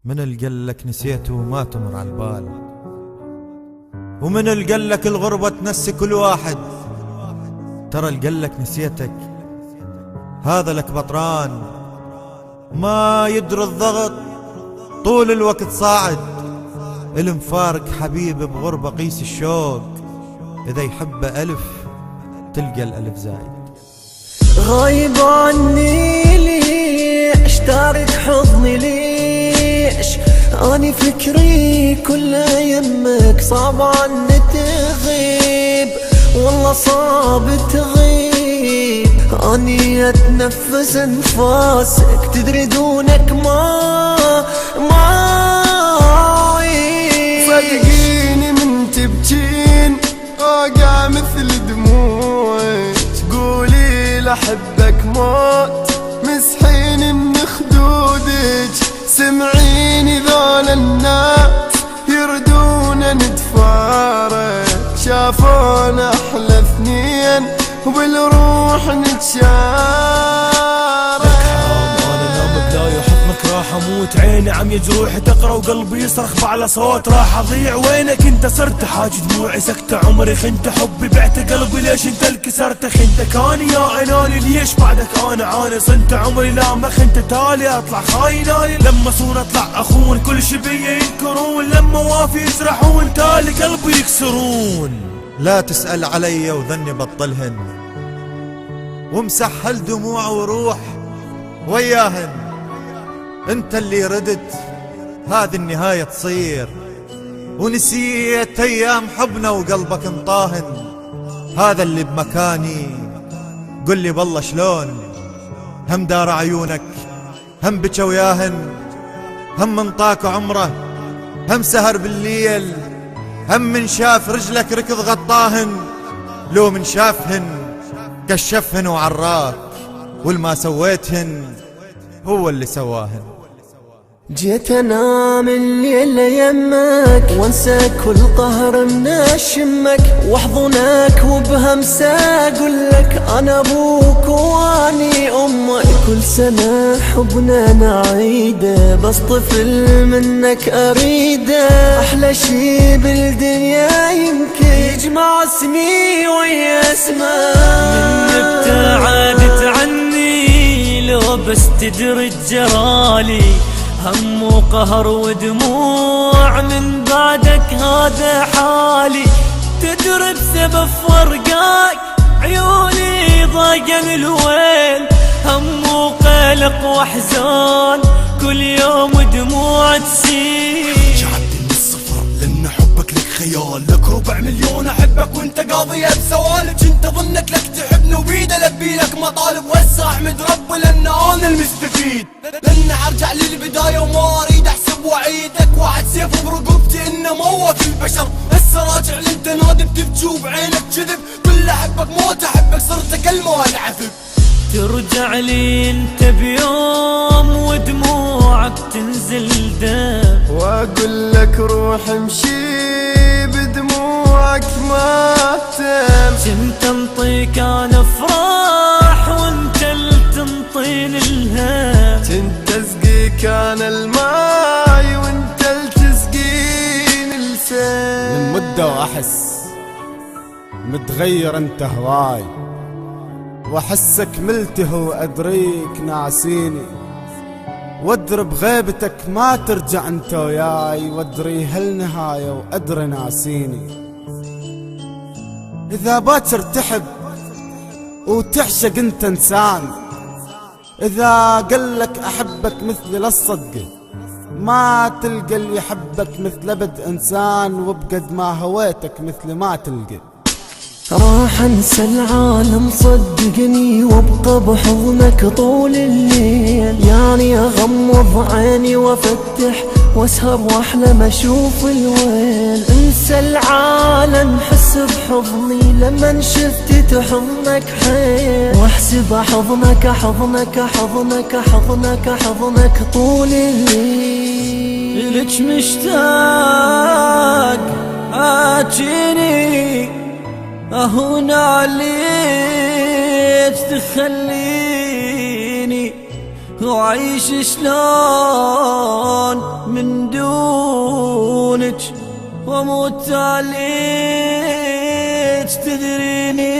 من اللي قالك نسيته وما تمر على البال، ومن اللي قالك الغربة تنسي كل واحد. ترى اللي قالك نسيتك هذا لك بطران، ما يدري الضغط طول الوقت صاعد. المفارق حبيب بغربة قيس الشوق، إذا يحب ألف تلقى الألف زايد. غايب عني ليش تارك حضني ليش؟ أني فكري كله يمك، صعب عني تغيب والله صعب تغيب. أني أتنفس أنفاسك تدري دونك ما صدقيني من تبكين أوقع مثل دموعك، تقولي لأحبك موت مسحين من خدودك. سمعيني ذول الناس يردون نتفارق، شافونا أحلى اثنين وبالروح نتشارك. راح اموت، عيني عم يجروح تقرا وقلبي يصرخ بعلى صوت راح اضيع. وينك انت صرت حاج دموعي سكت عمري، خنت حبي بعت قلبي ليش انت اللي كسرت؟ خنتك اني يا اناني ليش بعدك انا عاني؟ صنت عمري لا ما خنت تالي اطلع خايناني. لما صون اطلع اخون كل شي بيا ينكرون، لما وافي يسرحون تالي قلبي يكسرون. لا تسأل علي وذني بطلهن، ومسحل دموع وروح وياهن. انت اللي ردت هذه النهاية تصير، ونسيت ايام حبنا وقلبك مطاهن. هذا اللي بمكاني قل لي بالله شلون، هم دار عيونك هم بكى وياهن، هم منطاك عمره هم سهر بالليل، هم من شاف رجلك ركض غطاهن. لو من شافهن كشفهن وعراك، والما سويتهن هو اللي سواهن. جيت انام الليل يمك وانسى كل قهر من اشمك، واحضنك وبهمسة اقولك انا ابوك واني امك. كل سنة حبنا نعيده، بس طفل منك اريده. احلى شي بالدنيا يمكن يجمع اسمي ويا اسمك. من ابتعدت عني لو بس تدري جرالي، هم وقهر ودموع من بعدك هذا حالي. تدري بسبب فرقاك عيوني ضاقن الويل، هم وقلق واحزان كل يوم دموع تسيل. رجعت من الصفر لان حبك لك خيال، لك 4,000,000 احبك وانت قاضية بسوالف. انت ظنك لك تحبني وبيده البي لك مطالب، وهسه احمد ربي لان انا المستفيد. لان ارجع للبداية وما اريد احسب وعيدك، واحد سيف برقبتي انه موت البشر. هسه راجع لانت نادي بتبكي وبعينك كذب، كل احبك موت احبك صرت كلمة والعذب. ترجع لي انت بيوم ودموعك تنزل دم، واقول لك روح امشي بدموعك ما تم. كنت انطيك انا افراح وانت اللي تنطيني الهم، كنت اسقيك انا الماي وانت اللي تسقيني السيل. من مدة واحس متغير انت هواي، واحسك ملته وادريك ناسيني. وادري بغيبتك ما ترجع انت وياي، وادري هالنهاية وادري ناسيني. اذا باكر تحب وتعشق انت انسان، اذا قلك احبك مثلي لا تصدقه، ما تلقى اللي يحبك مثل ابد انسان. وبقد ما هويتك مثل ما تلقى. راح انسى العالم صدقني، وابقى بحضنك طول الليل. يعني اغمض عيني وافتح واسهر واحلم اشوف الويل. انسى العالم حس بحضني لما شفت تحضنك حيل، واحسب حضنك حضنك حضنك حضنك حضنك طول الليل. لك مشتاق اجيني اهون عليك تخليني، وعيش شلون من دونك، واموت عليك تدريني